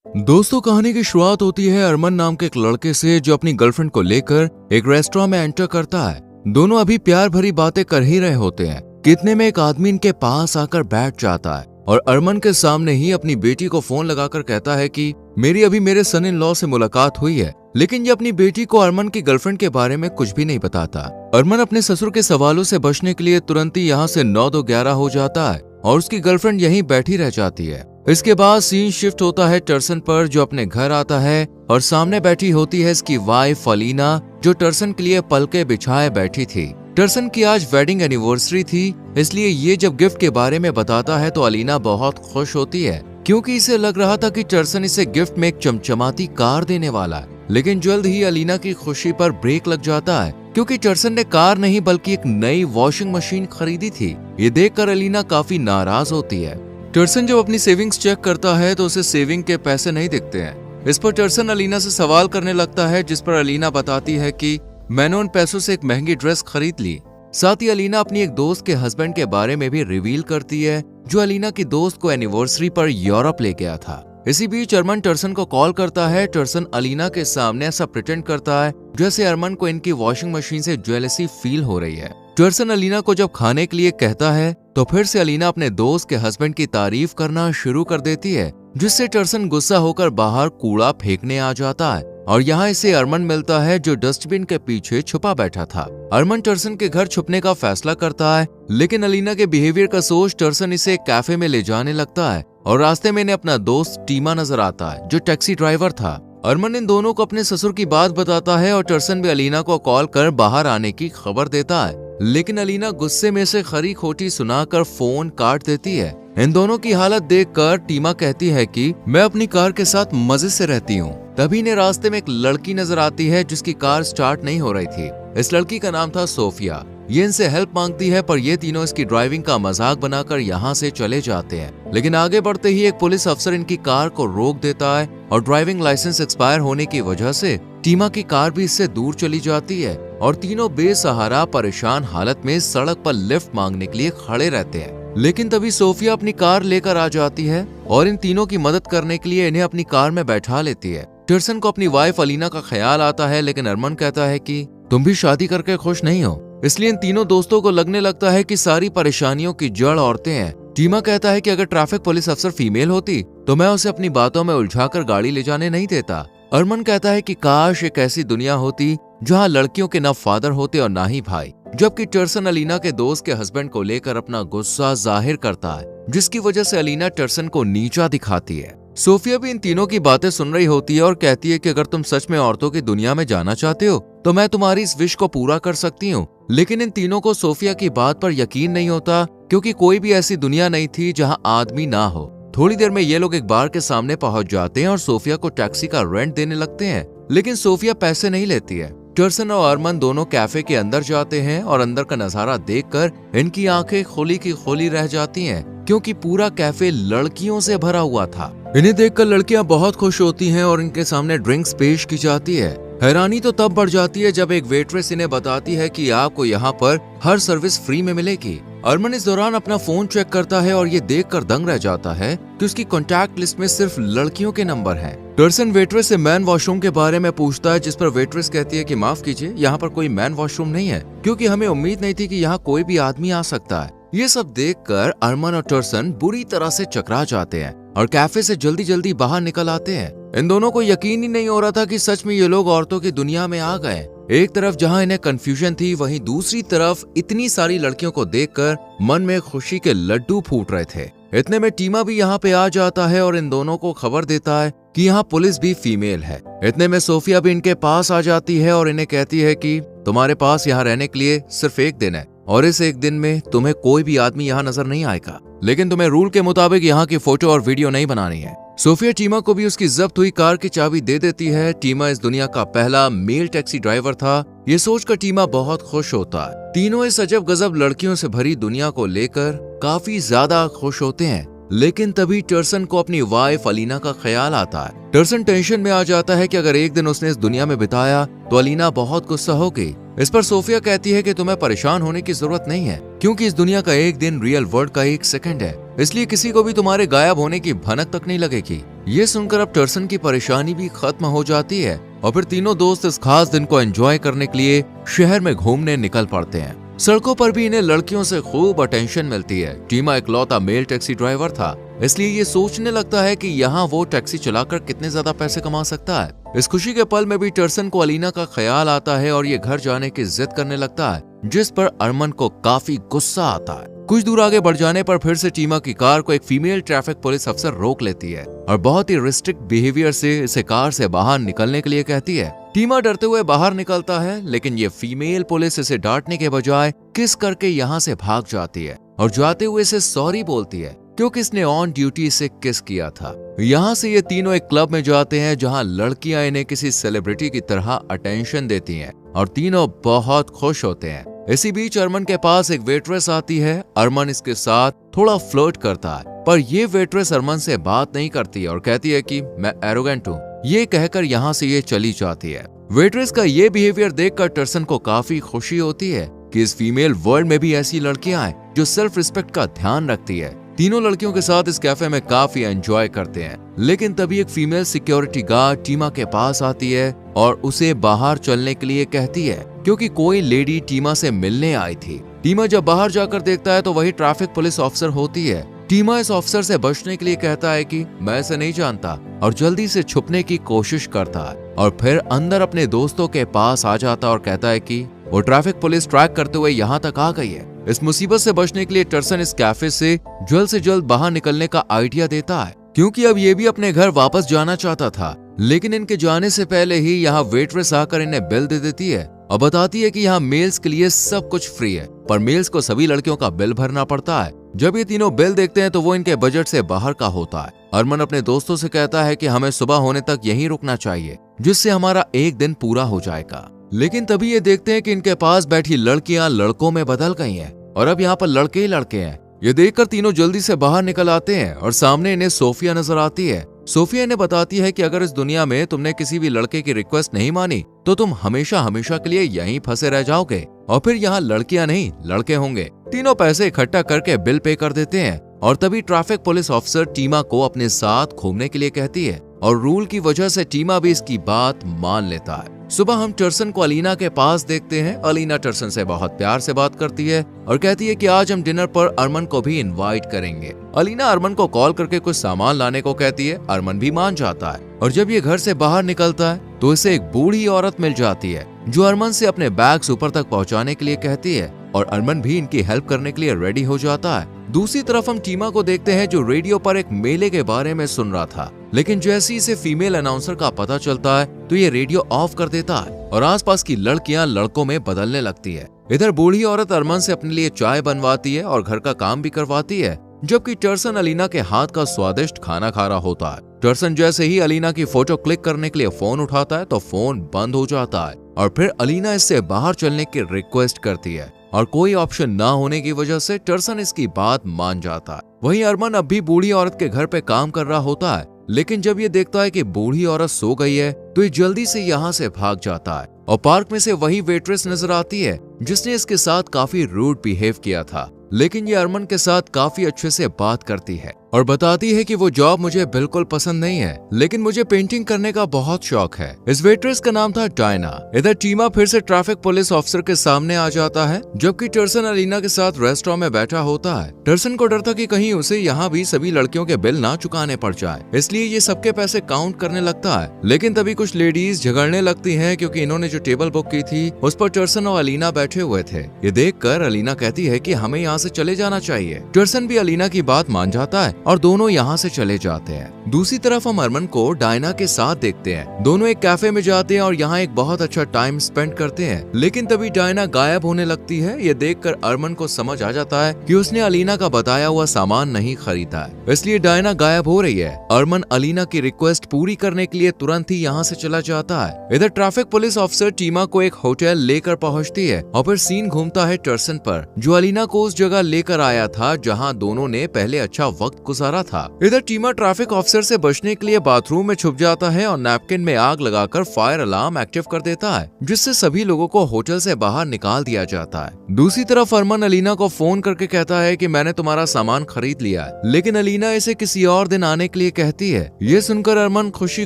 दोस्तों, कहानी की शुरुआत होती है अरमान नाम के एक लड़के से जो अपनी गर्लफ्रेंड को लेकर एक रेस्टोरेंट में एंटर करता है। दोनों अभी प्यार भरी बातें कर ही रहे होते हैं कि इतने में एक आदमी इनके पास आकर बैठ जाता है और अरमान के सामने ही अपनी बेटी को फोन लगाकर कहता है कि मेरी अभी मेरे सन इन लॉ से मुलाकात हुई है। लेकिन ये अपनी बेटी को अरमान की गर्लफ्रेंड के बारे में कुछ भी नहीं बताता। अरमान अपने ससुर के सवालों से बचने के लिए तुरंत ही यहाँ से 9-2-11 हो जाता है और उसकी गर्लफ्रेंड यहीं बैठी रह जाती है। इसके बाद सीन शिफ्ट होता है टर्सन पर, जो अपने घर आता है और सामने बैठी होती है इसकी वाइफ अलीना, जो टर्सन के लिए पलके बिछाए बैठी थी। टर्सन की आज वेडिंग एनिवर्सरी थी, इसलिए ये जब गिफ्ट के बारे में बताता है तो अलीना बहुत खुश होती है क्योंकि इसे लग रहा था कि टर्सन इसे गिफ्ट में एक चमचमाती कार देने वाला है। लेकिन जल्द ही अलीना की खुशी पर ब्रेक लग जाता है क्योंकि टर्सन ने कार नहीं बल्कि एक नई वॉशिंग मशीन खरीदी थी। ये देखकर अलीना काफी नाराज होती है। टर्सन जब अपनी सेविंग्स चेक करता है तो उसे सेविंग के पैसे नहीं दिखते हैं। इस पर टर्सन अलीना से सवाल करने लगता है, जिस पर अलीना बताती है कि मैंने उन पैसों से एक महंगी ड्रेस खरीद ली। साथ ही अलीना अपनी एक दोस्त के हस्बैंड के बारे में भी रिवील करती है, जो अलीना की दोस्त को एनिवर्सरी पर यूरोप ले गया था। इसी बीच अरमान टर्सन को कॉल करता है। टर्सन अलीना के सामने ऐसा प्रिटेंड करता है जैसे अरमान को इनकी वॉशिंग मशीन से जेलसी फील हो रही है। टर्सन अलीना को जब खाने के लिए कहता है तो फिर से अलीना अपने दोस्त के हस्बैंड की तारीफ करना शुरू कर देती है, जिससे टर्सन गुस्सा होकर बाहर कूड़ा फेंकने आ जाता है और यहाँ इसे अरमान मिलता है, जो डस्टबिन के पीछे छुपा बैठा था। अरमान टर्सन के घर छुपने का फैसला करता है, लेकिन अलीना के बिहेवियर का सोच टर्सन इसे एक कैफे में ले जाने लगता है और रास्ते में इन्हें अपना दोस्त टीमा नजर आता है, जो टैक्सी ड्राइवर था। अरमान इन दोनों को अपने ससुर की बात बताता है और टर्सन भी अलीना को कॉल कर बाहर आने की खबर देता है, लेकिन अलीना गुस्से में से खरी खोटी सुनाकर फोन काट देती है। इन दोनों की हालत देखकर टीमा कहती है कि मैं अपनी कार के साथ मजे से रहती हूँ। तभी इन्हें रास्ते में एक लड़की नजर आती है जिसकी कार स्टार्ट नहीं हो रही थी। इस लड़की का नाम था सोफिया। ये इनसे हेल्प मांगती है, पर ये तीनों इसकी ड्राइविंग का मजाक बनाकर यहाँ से चले जाते हैं। लेकिन आगे बढ़ते ही एक पुलिस अफसर इनकी कार को रोक देता है और ड्राइविंग लाइसेंस एक्सपायर होने की वजह से टीमा की कार भी इससे दूर चली जाती है और तीनों बेसहारा परेशान हालत में सड़क पर लिफ्ट मांगने के लिए खड़े रहते हैं। लेकिन तभी सोफिया अपनी कार लेकर आ जाती है और इन तीनों की मदद करने के लिए इन्हें अपनी कार में बैठा लेती है। टर्सन को अपनी वाइफ अलीना का ख्याल आता है, लेकिन अरमान कहता है कि तुम भी शादी करके खुश नहीं हो। इसलिए इन तीनों दोस्तों को लगने लगता है कि सारी परेशानियों की जड़ औरतें हैं। टीमा कहता है कि अगर ट्रैफिक पुलिस अफसर फीमेल होती तो मैं उसे अपनी बातों में उलझाकर गाड़ी ले जाने नहीं देता। अरमान कहता है कि काश एक ऐसी दुनिया होती जहां लड़कियों के ना फादर होते और ना ही भाई। जबकि टर्सन अलीना के दोस्त के हस्बैंड को लेकर अपना गुस्सा जाहिर करता है, जिसकी वजह से अलीना टर्सन को नीचा दिखाती है। सोफिया भी इन तीनों की बातें सुन रही होती है और कहती है कि अगर तुम सच में औरतों की दुनिया में जाना चाहते हो तो मैं तुम्हारी इस विश को पूरा कर सकती हूँ। लेकिन इन तीनों को सोफिया की बात पर यकीन नहीं होता, क्योंकि कोई भी ऐसी दुनिया नहीं थी जहाँ आदमी ना हो। थोड़ी देर में ये लोग एक बार के सामने पहुंच जाते हैं और सोफिया को टैक्सी का रेंट देने लगते हैं, लेकिन सोफिया पैसे नहीं लेती है। टर्सन और अरमान दोनों कैफे के अंदर जाते हैं और अंदर का नजारा देखकर इनकी आंखें खोली की खोली रह जाती हैं, क्योंकि पूरा कैफे लड़कियों से भरा हुआ था। इन्हें देखकर लड़कियां बहुत खुश होती हैं और इनके सामने ड्रिंक्स पेश की जाती है। हैरानी तो तब बढ़ जाती है जब एक वेट्रेस इन्हें बताती है कि आपको यहाँ पर हर सर्विस फ्री में मिलेगी। अरमान इस दौरान अपना फोन चेक करता है और ये देखकर दंग रह जाता है कि उसकी कॉन्टैक्ट लिस्ट में सिर्फ लड़कियों के नंबर हैं। टर्सन वेट्रेस से मैन वॉशरूम के बारे में पूछता है, जिस पर वेट्रेस कहती है कि माफ कीजिए, यहाँ पर कोई मैन वॉशरूम नहीं है, क्योंकि हमें उम्मीद नहीं थी कि यहाँ कोई भी आदमी आ सकता है। ये सब देखकर अरमान और टर्सन बुरी तरह से चकरा जाते हैं और कैफे से जल्दी जल्दी बाहर निकल आते हैं। इन दोनों को यकीन ही नहीं हो रहा था कि सच में ये लोग औरतों की दुनिया में आ गए। एक तरफ जहां इन्हें कंफ्यूजन थी, वहीं दूसरी तरफ इतनी सारी लड़कियों को देखकर मन में खुशी के लड्डू फूट रहे थे। इतने में टीमा भी यहाँ पे आ जाता है और इन दोनों को खबर देता है कि यहाँ पुलिस भी फीमेल है। इतने में सोफिया भी इनके पास आ जाती है और इन्हें कहती है कि तुम्हारे पास यहाँ रहने के लिए सिर्फ एक दिन है और इस एक दिन में तुम्हें कोई भी आदमी यहाँ नजर नहीं आएगा, लेकिन तुम्हें रूल के मुताबिक यहाँ की फोटो और वीडियो नहीं बनानी है। सोफिया टीमा को भी उसकी जब्त हुई कार की चाबी दे देती है। टीमा इस दुनिया का पहला मेल टैक्सी ड्राइवर था। ये सोचकर टीमा बहुत खुश होता है। तीनों इस अजब गजब लड़कियों से भरी दुनिया को लेकर काफी ज्यादा खुश होते हैं, लेकिन तभी टर्सन को अपनी वाइफ अलीना का ख्याल आता है। टर्सन टेंशन में आ जाता है कि अगर एक दिन उसने इस दुनिया में बिताया तो अलीना बहुत गुस्सा होगी। इस पर सोफिया कहती है कि तुम्हें परेशान होने की जरूरत नहीं है, क्योंकि इस दुनिया का एक दिन रियल वर्ल्ड का एक सेकंड है, इसलिए किसी को भी तुम्हारे गायब होने की भनक तक नहीं लगेगी। ये सुनकर अब टर्सन की परेशानी भी खत्म हो जाती है और फिर तीनों दोस्त इस खास दिन को एंजॉय करने के लिए शहर में घूमने निकल पड़ते हैं। सड़कों पर भी इन्हें लड़कियों से खूब अटेंशन मिलती है। टीमा इकलौता मेल टैक्सी ड्राइवर था, इसलिए ये सोचने लगता है कि यहाँ वो टैक्सी चलाकर कितने ज्यादा पैसे कमा सकता है। इस खुशी के पल में भी टर्सन को अलीना का ख्याल आता है और ये घर जाने की जिद करने लगता है, जिस पर अरमान को काफी गुस्सा आता है। कुछ दूर आगे बढ़ जाने पर फिर से टीमा की कार को एक फीमेल ट्रैफिक पुलिस अफसर रोक लेती है और बहुत ही रिस्ट्रिक्ट बिहेवियर से इसे कार से बाहर निकलने के लिए कहती है। टीमा डरते हुए बाहर निकलता है, लेकिन ये फीमेल पुलिस इसे डांटने के बजाय किस करके यहाँ से भाग जाती है और जाते हुए इसे सॉरी बोलती है क्योंकि इसने ऑन ड्यूटी इसे किस किया था। यहाँ से ये तीनों एक क्लब में जाते हैं जहाँ लड़कियां इन्हें किसी सेलिब्रिटी की तरह अटेंशन देती हैं और तीनों बहुत खुश होते हैं। इसी बीच अरमान के पास एक वेट्रेस आती है। अरमान इसके साथ थोड़ा फ्लर्ट करता है, पर ये वेट्रेस अरमान से बात नहीं करती और कहती है कि मैं एरोगेंट हूँ। ये कहकर यहाँ से ये चली जाती है। वेट्रेस का ये बिहेवियर देखकर टर्सन को काफी खुशी होती है कि इस फीमेल वर्ल्ड में भी ऐसी लड़कियां हैं जो सेल्फ रिस्पेक्ट का ध्यान रखती है। तीनों लड़कियों के साथ इस कैफे में काफी एंजॉय करते हैं, लेकिन तभी एक फीमेल सिक्योरिटी गार्ड टीमा के पास आती है और उसे बाहर चलने के लिए कहती है क्योंकि कोई लेडी टीमा से मिलने आई थी। टीमा जब बाहर जाकर देखता है तो वही ट्रैफिक पुलिस ऑफिसर होती है। टीमा इस ऑफिसर से बचने के लिए कहता है कि मैं इसे नहीं जानता और जल्दी से छुपने की कोशिश करता है और फिर अंदर अपने दोस्तों के पास आ जाता और कहता है कि वो ट्रैफिक पुलिस ट्रैक करते हुए यहाँ तक आ गई है। इस मुसीबत से बचने के लिए टर्सन इस कैफे से जल्द बाहर निकलने का आइडिया देता है क्योंकि अब ये भी अपने घर वापस जाना चाहता था। लेकिन इनके जाने से पहले ही यहाँ वेट्रेस आकर इन्हें बिल दे देती है और बताती है कि यहाँ मेल्स के लिए सब कुछ फ्री है, पर मेल्स को सभी लड़कियों का बिल भरना पड़ता है। जब ये तीनों बिल देखते हैं तो वो इनके बजट से बाहर का होता है। अरमान अपने दोस्तों से कहता है कि हमें सुबह होने तक यहीं रुकना चाहिए, जिससे हमारा एक दिन पूरा हो जाएगा। लेकिन तभी ये देखते हैं कि इनके पास बैठी लड़कियां लड़कों में बदल गई हैं और अब यहाँ पर लड़के ही लड़के हैं। ये देखकर तीनों जल्दी से बाहर निकल आते हैं और सामने इन्हें सोफिया नजर आती है। सोफिया इन्हें बताती है कि अगर इस दुनिया में तुमने किसी भी लड़के की रिक्वेस्ट नहीं मानी तो तुम हमेशा हमेशा के लिए यहीं फंसे रह जाओगे और फिर यहाँ लड़कियां नहीं लड़के होंगे। तीनों पैसे इकट्ठा करके बिल पे कर देते हैं और तभी ट्रैफिक पुलिस ऑफिसर टीमा को अपने साथ घूमने के लिए कहती है और रूल की वजह से टीमा भी इसकी बात मान लेता है। सुबह हम टर्सन को अलीना के पास देखते हैं। अलीना टर्सन से बहुत प्यार से बात करती है और कहती है कि आज हम डिनर पर अरमान को भी इनवाइट करेंगे। अलीना अरमान को कॉल करके कुछ सामान लाने को कहती है। अरमान भी मान जाता है और जब ये घर से बाहर निकलता है तो इसे एक बूढ़ी औरत मिल जाती है जो अरमान से अपने बैग्स ऊपर तक पहुंचाने के लिए कहती है और अरमान भी इनकी हेल्प करने के लिए रेडी हो जाता है। दूसरी तरफ हम टीमा को देखते हैं जो रेडियो पर एक मेले के बारे में सुन रहा था, लेकिन जैसे ही इसे फीमेल अनाउंसर का पता चलता है तो ये रेडियो ऑफ कर देता है और आसपास की लड़कियां लड़कों में बदलने लगती है। इधर बूढ़ी औरत अरमान से अपने लिए चाय बनवाती है और घर का काम भी करवाती है, जबकि टर्सन अलीना के हाथ का स्वादिष्ट खाना खा रहा होता है। टर्सन जैसे ही अलीना की फोटो क्लिक करने के लिए फोन उठाता है तो फोन बंद हो जाता है और फिर अलीना इससे बाहर चलने की रिक्वेस्ट करती है और कोई ऑप्शन ना होने की वजह से टर्सन इसकी बात मान जाता है। वहीं अरमान अब भी बूढ़ी औरत के घर पे काम कर रहा होता है, लेकिन जब ये देखता है कि बूढ़ी औरत सो गई है तो ये जल्दी से यहाँ से भाग जाता है और पार्क में से वही वेट्रेस नजर आती है जिसने इसके साथ काफी रूड बिहेव किया था, लेकिन ये अरमान के साथ काफी अच्छे से बात करती है और बताती है कि वो जॉब मुझे बिल्कुल पसंद नहीं है, लेकिन मुझे पेंटिंग करने का बहुत शौक है। इस वेट्रेस का नाम था डायना। इधर टीमा फिर से ट्रैफिक पुलिस ऑफिसर के सामने आ जाता है, जबकि टर्सन अलीना के साथ रेस्टोरेंट में बैठा होता है। टर्सन को डर था कि कहीं उसे यहाँ भी सभी लड़कियों के बिल ना चुकाने पड़ जाए, इसलिए ये सबके पैसे काउंट करने लगता है। लेकिन तभी कुछ लेडीज झगड़ने लगती हैं क्योंकि इन्होंने जो टेबल बुक की थी उस पर टर्सन और अलीना बैठे हुए थे। ये देखकर अलीना कहती है कि हमें यहाँ से चले जाना चाहिए। टर्सन भी अलीना की बात मान जाता है और दोनों यहाँ से चले जाते हैं। दूसरी तरफ हम अरमान को डायना के साथ देखते हैं। दोनों एक कैफे में जाते हैं और यहाँ एक बहुत अच्छा टाइम स्पेंड करते हैं, लेकिन तभी डायना गायब होने लगती है। ये देखकर अरमान को समझ आ जाता है कि उसने अलीना का बताया हुआ सामान नहीं खरीदा है, इसलिए डायना गायब हो रही है। अरमान अलीना की रिक्वेस्ट पूरी करने के लिए तुरंत ही यहाँ से चला जाता है। इधर ट्रैफिक पुलिस ऑफिसर टीमा को एक होटल लेकर पहुँचती है और फिर सीन घूमता है टर्सन पर, जो अलीना को उस जगह लेकर आया था जहाँ दोनों ने पहले अच्छा वक्त गुजारा था। इधर टीमा ट्रैफिक ऑफिसर से बचने के लिए बाथरूम में छुप जाता है और नैपकिन में आग लगाकर फायर अलार्म एक्टिव कर देता है, जिससे सभी लोगों को होटल से बाहर निकाल दिया जाता है। दूसरी तरफ अरमान अलीना को फोन करके कहता है कि मैंने तुम्हारा सामान खरीद लिया है, लेकिन अलीना इसे किसी और दिन आने के लिए कहती है। ये सुनकर अरमान खुशी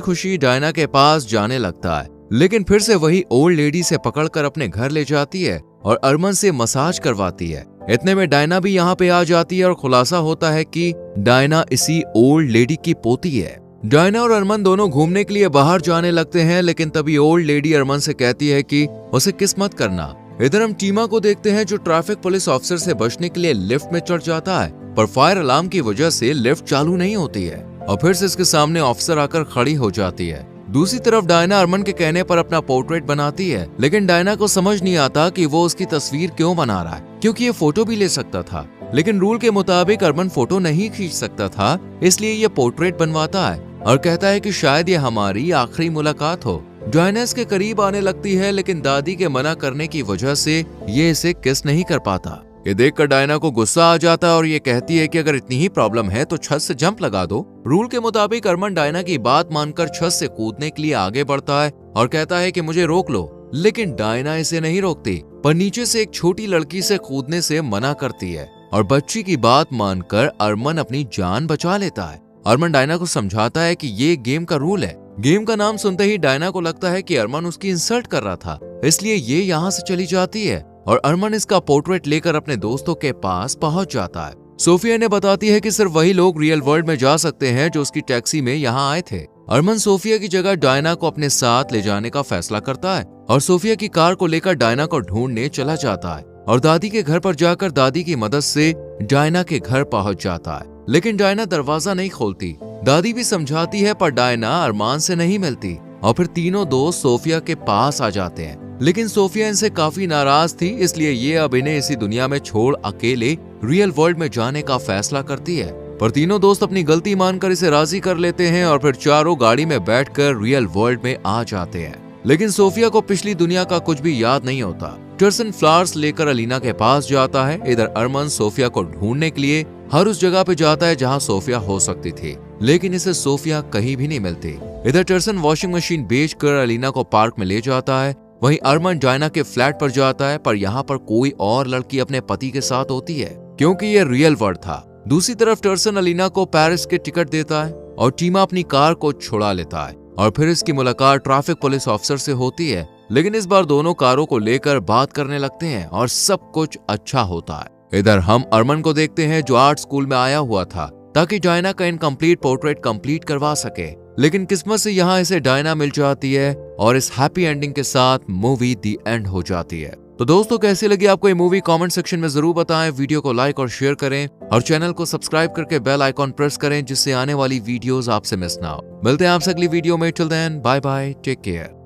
खुशी डायना के पास जाने लगता है, लेकिन फिर से वही ओल्ड लेडी से पकड़कर अपने घर ले जाती है और अरमान से मसाज करवाती है। इतने में डायना भी यहाँ पे आ जाती है और खुलासा होता है कि डायना इसी ओल्ड लेडी की पोती है। डायना और अरमान दोनों घूमने के लिए बाहर जाने लगते हैं, लेकिन तभी ओल्ड लेडी अरमान से कहती है कि उसे किस मत करना। इधर हम टीमा को देखते हैं जो ट्रैफिक पुलिस ऑफिसर से बचने के लिए लिफ्ट में चढ़ जाता है, पर फायर अलार्म की वजह से लिफ्ट चालू नहीं होती है और फिर से इसके सामने ऑफिसर आकर खड़ी हो जाती है। दूसरी तरफ डायना अरमान के कहने पर अपना पोर्ट्रेट बनाती है, लेकिन डायना को समझ नहीं आता कि वो उसकी तस्वीर क्यों बना रहा है, क्योंकि ये फोटो भी ले सकता था, लेकिन रूल के मुताबिक अरमान फोटो नहीं खींच सकता था, इसलिए ये पोर्ट्रेट बनवाता है और कहता है कि शायद ये हमारी आखिरी मुलाकात हो। डायना इसके करीब आने लगती है, लेकिन दादी के मना करने की वजह से ये इसे किस नहीं कर पाता। ये देखकर डायना को गुस्सा आ जाता है और ये कहती है कि अगर इतनी ही प्रॉब्लम है तो छत से जंप लगा दो। रूल के मुताबिक अरमान डायना की बात मानकर छत से कूदने के लिए आगे बढ़ता है और कहता है कि मुझे रोक लो, लेकिन डायना इसे नहीं रोकती, पर नीचे से एक छोटी लड़की से कूदने से मना करती है और बच्ची की बात मानकर अरमान अपनी जान बचा लेता है। अरमान डायना को समझाता है कि ये गेम का रूल है। गेम का नाम सुनते ही डायना को लगता है कि अरमान उसकी इंसल्ट कर रहा था, इसलिए ये यहाँ से चली जाती है और अरमान इसका पोर्ट्रेट लेकर अपने दोस्तों के पास पहुंच जाता है। सोफिया ने बताती है कि सिर्फ वही लोग रियल वर्ल्ड में जा सकते हैं जो उसकी टैक्सी में यहाँ आए थे। अरमान सोफिया की जगह डायना को अपने साथ ले जाने का फैसला करता है और सोफिया की कार को लेकर डायना को ढूंढने चला जाता है और दादी के घर पर जाकर दादी की मदद से डायना के घर पहुंच जाता है, लेकिन डायना दरवाजा नहीं खोलती। दादी भी समझाती है, पर डायना अरमान से नहीं मिलती और फिर तीनों दोस्त सोफिया के पास आ जाते हैं, लेकिन सोफिया इनसे काफी नाराज थी, इसलिए ये अब इन्हें इसी दुनिया में छोड़ अकेले रियल वर्ल्ड में जाने का फैसला करती है। पर तीनों दोस्त अपनी गलती मानकर इसे राजी कर लेते हैं और फिर चारों गाड़ी में बैठकर रियल वर्ल्ड में आ जाते हैं। लेकिन सोफिया को पिछली दुनिया का कुछ भी याद नहीं होता। टर्सन फ्लावर्स लेकर अलीना के पास जाता है। इधर अरमान सोफिया को ढूंढने के लिए हर उस जगह पे जाता है जहां सोफिया हो सकती थी, लेकिन इसे सोफिया कहीं भी नहीं मिलती। इधर टर्सन वॉशिंग मशीन बेचकर अलीना को पार्क में ले जाता है। वहीं अरमान डायना के फ्लैट पर जाता है, पर यहाँ पर कोई और लड़की अपने पति के साथ होती है, क्योंकि ये रियल वर्ल्ड था। दूसरी तरफ टर्सन अलीना को पेरिस के टिकट देता है और टीमा अपनी कार को छुड़ा लेता है और फिर इसकी मुलाकात ट्रैफिक पुलिस ऑफिसर से होती है, लेकिन इस बार दोनों कारों को लेकर बात करने लगते हैं और सब कुछ अच्छा होता है। इधर हम अरमान को देखते हैं जो आर्ट स्कूल में आया हुआ था ताकि डायना का इनकम्प्लीट पोर्ट्रेट कंप्लीट करवा सके, लेकिन किस्मत से यहाँ इसे डायना मिल जाती है और इस हैप्पी एंडिंग के साथ मूवी दी एंड हो जाती है। तो दोस्तों, कैसी लगी आपको ये मूवी कमेंट सेक्शन में जरूर बताएं। वीडियो को लाइक और शेयर करें और चैनल को सब्सक्राइब करके बेल आइकॉन प्रेस करें जिससे आने वाली वीडियोस आपसे मिस ना हो। मिलते हैं आपसे अगली वीडियो में। Till then bye bye, take care.